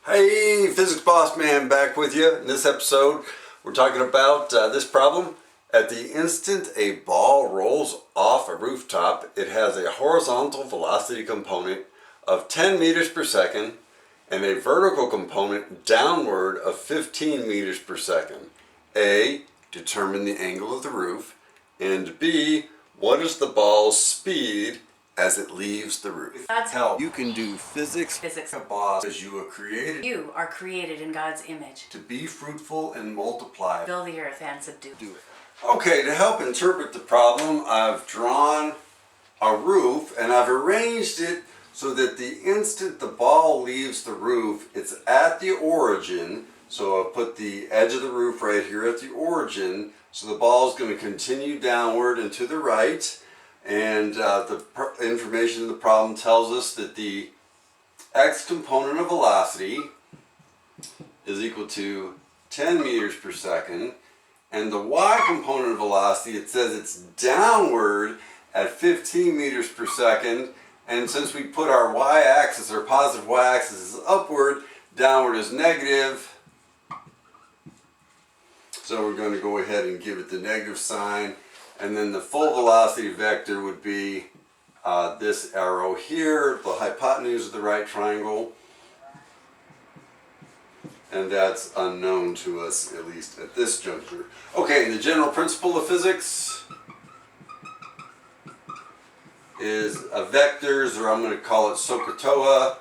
Hey, Physics Boss Man back with you. In this episode, we're talking about this problem. At the instant a ball rolls off a rooftop, it has a horizontal velocity component of 10 meters per second and a vertical component downward of 15 meters per second. A, determine the angle of the roof, and B, what is the ball's speed as it leaves the roof? God's help. You can do physics. Physics. Boss, as you are created. You are created in God's image. To be fruitful and multiply. Fill the earth and subdue. Do it. Okay, to help interpret the problem, I've drawn a roof and I've arranged it so that the instant the ball leaves the roof, it's at the origin. So I'll put the edge of the roof right here at the origin. So the ball is going to continue downward and to the right. And the information in the problem tells us that the x component of velocity is equal to 10 meters per second. And the y component of velocity, it says it's downward at 15 meters per second. And since we put our y-axis, our positive y-axis is upward, downward is negative. So we're going to go ahead and give it the negative sign. And then the full velocity vector would be this arrow here, the hypotenuse of the right triangle. And that's unknown to us, at least at this juncture. Okay, the general principle of physics is vectors, or I'm going to call it SOHCAHTOA,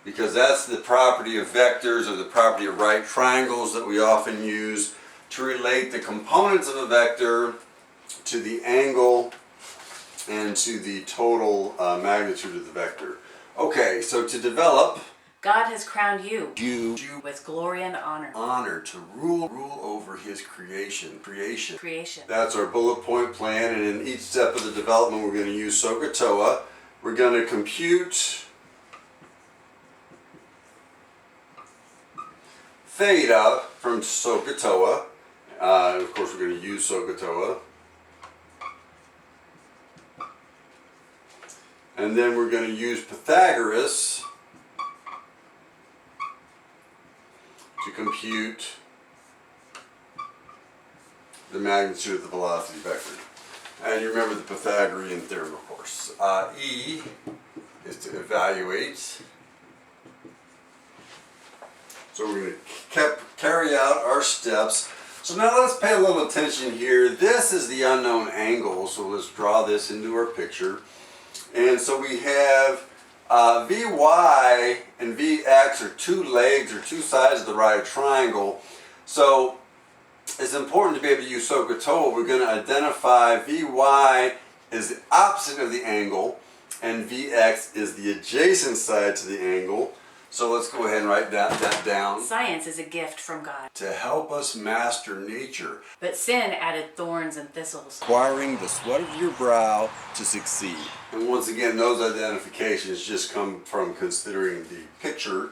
because that's the property of vectors, or the property of right triangles that we often use to relate the components of a vector to the angle and to the total magnitude of the vector. Okay, so to develop, God has crowned you you with glory and honor. Honor to rule over his creation. That's our bullet point plan, and in each step of the development we're going to use SOHCAHTOA. We're going to compute theta from SOHCAHTOA. Of course, we're going to use SOHCAHTOA. And then we're going to use Pythagoras to compute the magnitude of the velocity vector. And you remember the Pythagorean theorem, of course. E is to evaluate. So we're going to carry out our steps. So now let's pay a little attention here. This is the unknown angle, so let's draw this into our picture. And so we have Vy and Vx are two legs or two sides of the right triangle. So it's important to be able to use SOHCAHTOA. We're going to identify Vy is the opposite of the angle and Vx is the adjacent side to the angle. So let's go ahead and write that down. Science is a gift from God to help us master nature. But sin added thorns and thistles, requiring the sweat of your brow to succeed. And once again, those identifications just come from considering the picture.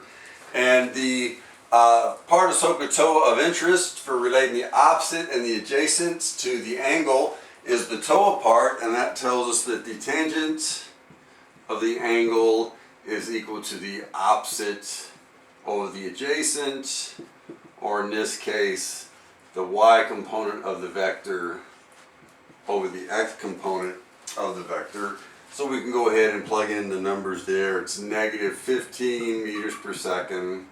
And the part of SOHCAHTOA of interest for relating the opposite and the adjacent to the angle is the TOA part, and that tells us that the tangent of the angle is equal to the opposite over the adjacent, or in this case, the y component of the vector over the x component of the vector. So we can go ahead and plug in the numbers there. It's negative 15 meters per second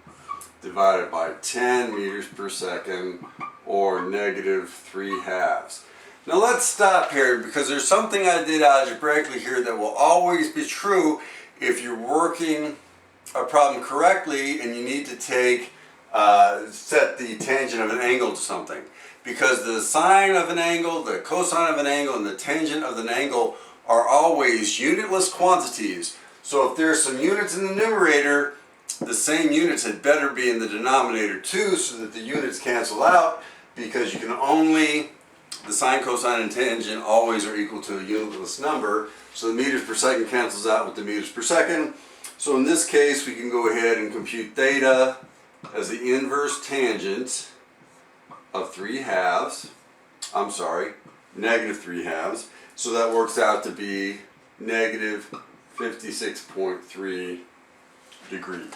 divided by 10 meters per second, or negative 3/2. Now let's stop here, because there's something I did algebraically here that will always be true if you're working a problem correctly and you need to take set the tangent of an angle to something. Because the sine of an angle, the cosine of an angle, and the tangent of an angle are always unitless quantities. So if there's some units in the numerator, the same units had better be in the denominator too, so that the units cancel out, because you can only, the sine, cosine, and tangent always are equal to a unitless number. So the meters per second cancels out with the meters per second. So in this case, we can go ahead and compute theta as the inverse tangent of negative 3/2. So that works out to be negative 56.3 degrees.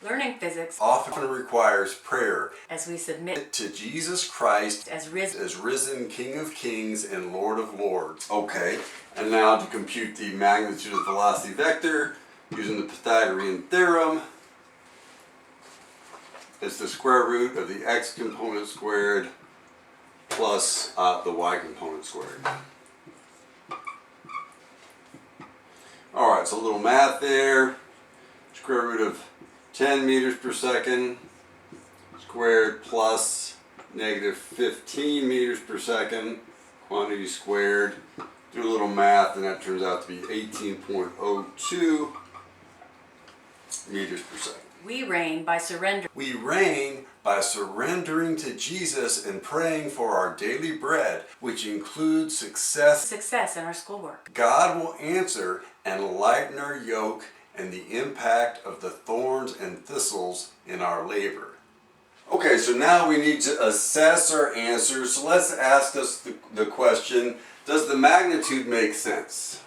Learning physics often requires prayer as we submit to Jesus Christ as risen King of Kings and Lord of Lords. Okay, and now to compute the magnitude of the velocity vector using the Pythagorean theorem, it's the square root of the x component squared plus the y component squared. Alright, so a little math there. Square root of 10 meters per second squared plus negative 15 meters per second, quantity squared. Do a little math and that turns out to be 18.02 meters per second. We reign by surrender. We reign by surrendering to Jesus and praying for our daily bread, which includes Success in our schoolwork. God will answer and lighten our yoke and the impact of the thorns and thistles in our labor. Okay, so now we need to assess our answers. So let's ask us the question, does the magnitude make sense?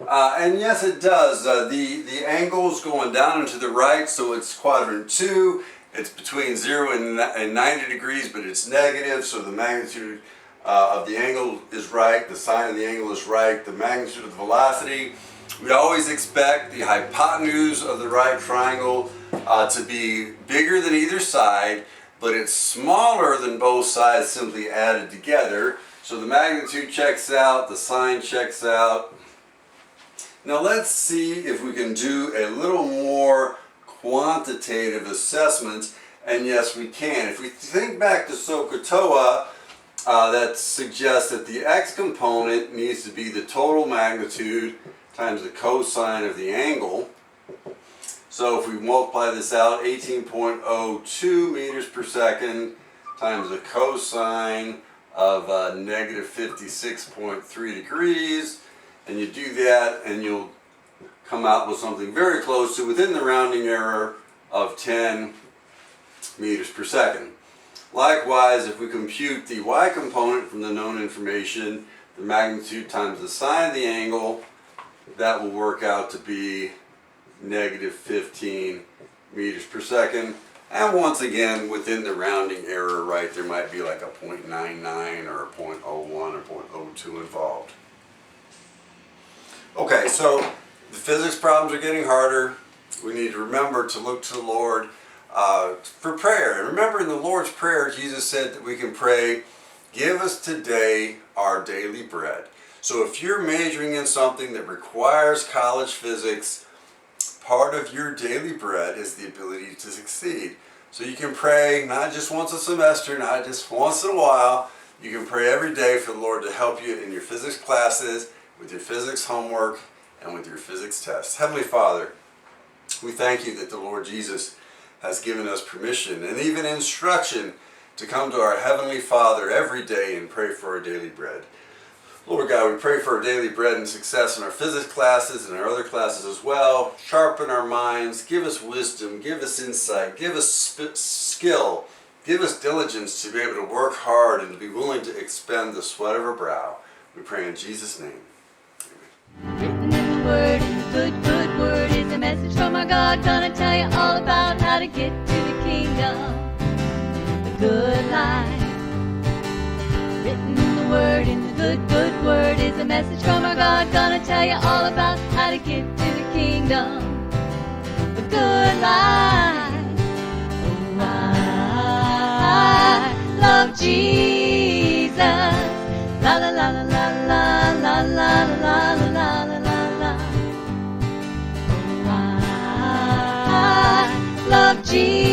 And yes, it does. The angle is going down and to the right, so it's quadrant 2. It's between 0 and 90 degrees, but it's negative, so the magnitude of the angle is right, the sine of the angle is right, the magnitude of the velocity. We always expect the hypotenuse of the right triangle to be bigger than either side, but it's smaller than both sides simply added together. So the magnitude checks out, the sine checks out. Now let's see if we can do a little more quantitative assessments, and yes we can. If we think back to SOHCAHTOA, that suggests that the x component needs to be the total magnitude times the cosine of the angle. So if we multiply this out, 18.02 meters per second times the cosine of negative 56.3 degrees, and you do that and you'll come out with something very close to within the rounding error of 10 meters per second. Likewise, if we compute the y component from the known information, the magnitude times the sine of the angle, that will work out to be negative 15 meters per second. And once again, within the rounding error, right, there might be like a 0.99 or a 0.01 or 0.02 involved. Okay, so the physics problems are getting harder. We need to remember to look to the Lord for prayer. And remember, in the Lord's Prayer, Jesus said that we can pray, "Give us today our daily bread." So if you're majoring in something that requires college physics, part of your daily bread is the ability to succeed. So you can pray not just once a semester, not just once in a while. You can pray every day for the Lord to help you in your physics classes, with your physics homework, and with your physics tests. Heavenly Father, we thank you that the Lord Jesus has given us permission and even instruction to come to our Heavenly Father every day and pray for our daily bread. Lord God, we pray for our daily bread and success in our physics classes and our other classes as well. Sharpen our minds, give us wisdom, give us insight, give us skill, give us diligence to be able to work hard and to be willing to expend the sweat of our brow. We pray in Jesus' name. Written in the Word, in the good Word is a message from our God. Gonna tell you all about how to get to the kingdom, the good life. Written in the Word, in the good Word is a message from our God. Gonna tell you all about how to get to the kingdom, the good life. Oh, I love Jesus. La la la la la la la la la la la la la. Oh, I love Jesus.